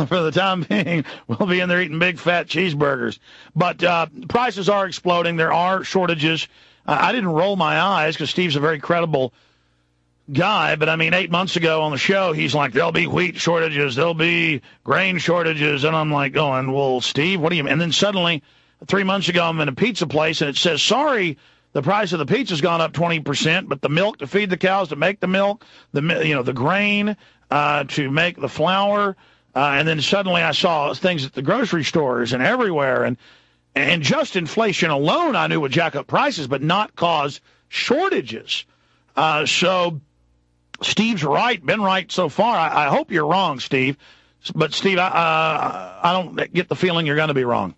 for the time being, we'll be in there eating big fat cheeseburgers. But prices are exploding. There are shortages. I didn't roll my eyes because Steve's a very credible guy, but I mean, 8 months ago on the show, he's like, there'll be wheat shortages, there'll be grain shortages, and I'm like going, well, Steve, what do you mean? And then suddenly, 3 months ago, I'm in a pizza place, and it says, sorry, the price of the pizza's gone up 20%, but the milk to feed the cows to make the milk, the grain to make the flour, and then suddenly I saw things at the grocery stores and everywhere, and just inflation alone, I knew would jack up prices, but not cause shortages. So Steve's right, been right so far. I hope you're wrong, Steve. But, Steve, I don't get the feeling you're going to be wrong.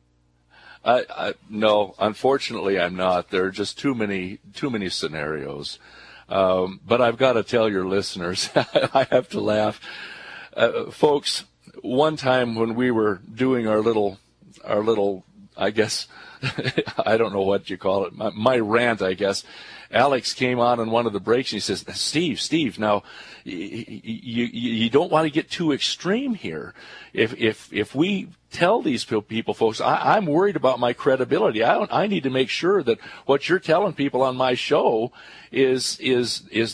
No, unfortunately, I'm not. There are just too many scenarios. But I've got to tell your listeners, I have to laugh. Folks, one time when we were doing our little, I guess, I don't know what you call it, my rant, I guess, Alex came on one of the breaks and he says, Steve, now you don't want to get too extreme here. If we tell these people, folks, I'm worried about my credibility. I need to make sure that what you're telling people on my show is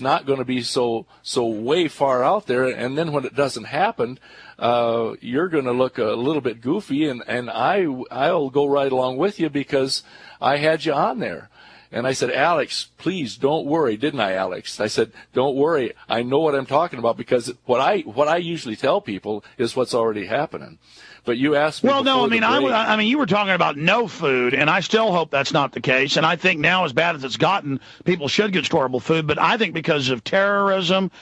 not going to be so way far out there. And then when it doesn't happen, you're going to look a little bit goofy, and I'll go right along with you because I had you on there. And I said, Alex, please don't worry. Didn't I, Alex? I said, don't worry. I know what I'm talking about because what I usually tell people is what's already happening. But you asked me. Well, no, I mean, you were talking about no food, and I still hope that's not the case. And I think now, as bad as it's gotten, people should get storable food. But I think because of terrorism,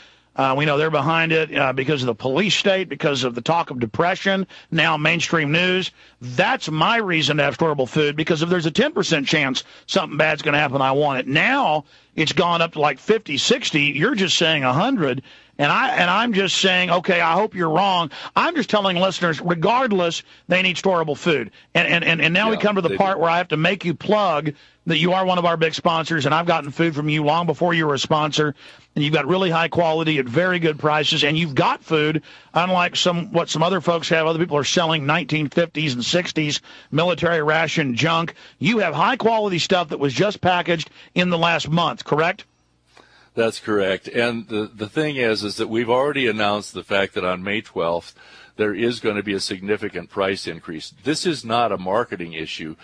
we know they're behind it, because of the police state, because of the talk of depression, now mainstream news. That's my reason to have storable food, because if there's a 10% chance something bad's going to happen, I want it. Now it's gone up to like 50, 60. You're just saying 100. And I'm just saying, okay, I hope you're wrong. I'm just telling listeners, regardless, they need storable food. And now we come to the part where I have to make you plug that you are one of our big sponsors, and I've gotten food from you long before you were a sponsor, and you've got really high quality at very good prices, and you've got food, unlike what some other folks have. Other people are selling 1950s and 60s military ration junk. You have high quality stuff that was just packaged in the last month, correct? That's correct. And the thing is that we've already announced the fact that on May 12th, there is going to be a significant price increase. This is not a marketing issue.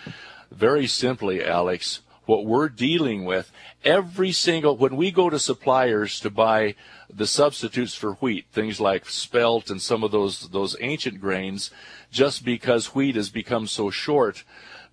Very simply, Alex, what we're dealing with, when we go to suppliers to buy the substitutes for wheat, things like spelt and some of those ancient grains, just because wheat has become so short,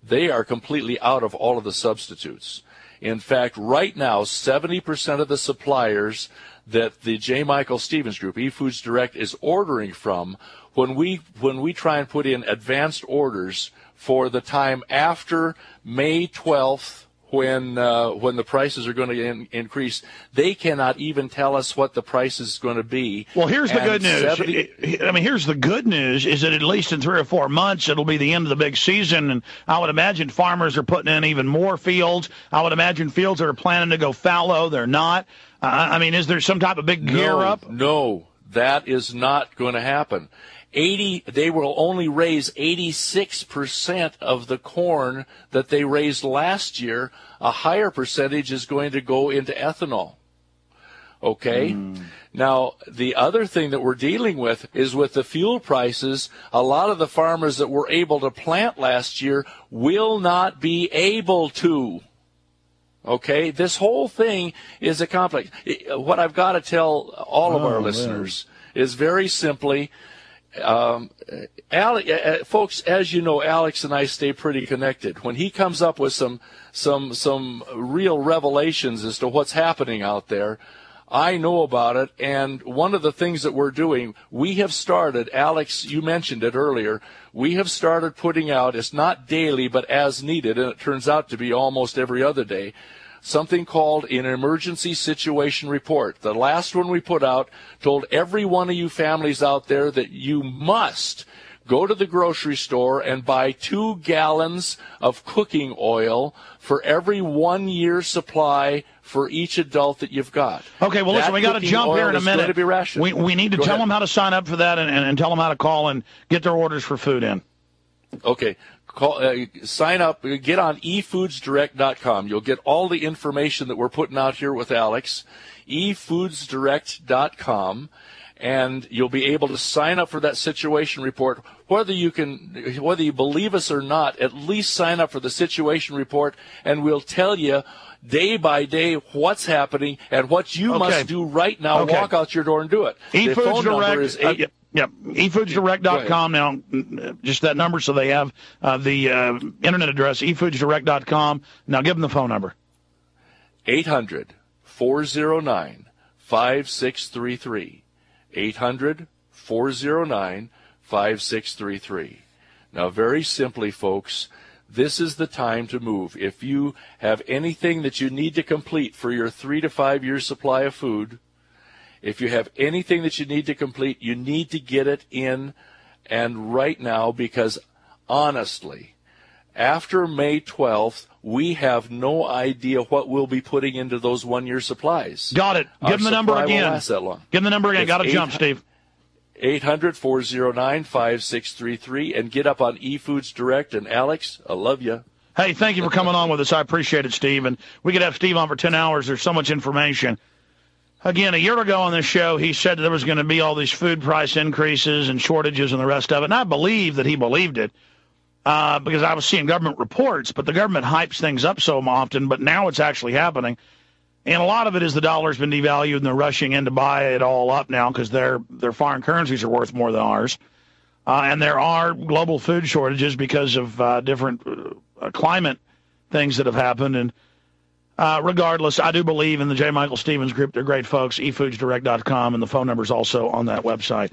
they are completely out of all of the substitutes. In fact, right now, 70% of the suppliers that the J. Michael Stevens Group, eFoods Direct, is ordering from, when we try and put in advanced orders for the time after May 12th, when the prices are going to increase, they cannot even tell us what the price is going to be. Well, here's the good news. Here's the good news is that at least in 3 or 4 months, it'll be the end of the big season, and I would imagine farmers are putting in even more fields. I would imagine fields that are planning to go fallow, they're not. Is there some type of big gear up? No, that is not going to happen. They will only raise 86% of the corn that they raised last year. A higher percentage is going to go into ethanol. Okay? Now, the other thing that we're dealing with is with the fuel prices. A lot of the farmers that were able to plant last year will not be able to. Okay? This whole thing is a complex. What I've got to tell all of our listeners is very simply, folks, as you know, Alex and I stay pretty connected. When he comes up with some real revelations as to what's happening out there, I know about it. And one of the things that we're doing, we have started, Alex, you mentioned it earlier, we have started putting out, it's not daily, but as needed, and it turns out to be almost every other day, something called an emergency situation report. The last one we put out told every one of you families out there that you must go to the grocery store and buy 2 gallons of cooking oil for every 1 year supply for each adult that you've got. Okay, well, listen, we got to jump here in a minute. We need to tell them how to sign up for that and tell them how to call and get their orders for food in. Okay. Sign up, get on efoodsdirect.com. You'll get all the information that we're putting out here with Alex, efoodsdirect.com, and you'll be able to sign up for that situation report. Whether you believe us or not, at least sign up for the situation report, and we'll tell you day by day what's happening and what you must do right now. Walk out your door and do it. The phone number is efoodsdirect.com. Now, just that number, so they have the internet address, efoodsdirect.com. Now, give them the phone number. 800-409-5633. 800-409-5633. Now, very simply, folks, this is the time to move. If you have anything that you need to complete for your 3 to 5 year supply of food, if you have anything that you need to complete, you need to get it in and right now, because honestly, after May 12th, we have no idea what we'll be putting into those 1 year supplies. Got it. Give them the number again. Won't last that long. Give them the number again. Got to jump, Steve. 800-409-5633, and get up on eFoods Direct. And Alex, I love you. Hey, thank you for coming on with us. I appreciate it, Steve. And we could have Steve on for 10 hours. There's so much information. Again, a year ago on this show, he said there was going to be all these food price increases and shortages and the rest of it. And I believe that he believed it because I was seeing government reports, but the government hypes things up so often, but now it's actually happening. And a lot of it is the dollar's been devalued and they're rushing in to buy it all up now because their foreign currencies are worth more than ours. And there are global food shortages because of different climate things that have happened. And regardless, I do believe in the J. Michael Stevens Group. They're great folks. efoodsdirect.com, and the phone number's also on that website.